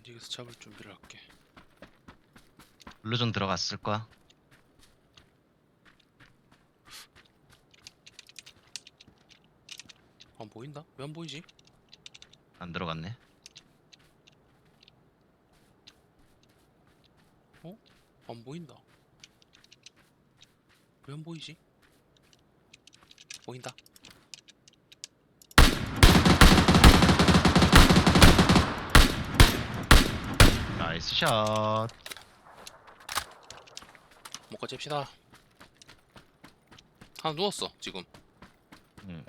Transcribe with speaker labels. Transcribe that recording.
Speaker 1: 여기서 잡을 준비를 할게.
Speaker 2: 블루존 들어갔을 거야.
Speaker 1: 안 보인다? 왜 안 보이지?
Speaker 2: 안 들어갔네.
Speaker 1: 안 보인다. 왜 안 보이지? 보인다.
Speaker 2: 나이스 샷.
Speaker 1: 먹고 잽시다. 하나 누웠어 지금.
Speaker 2: 응.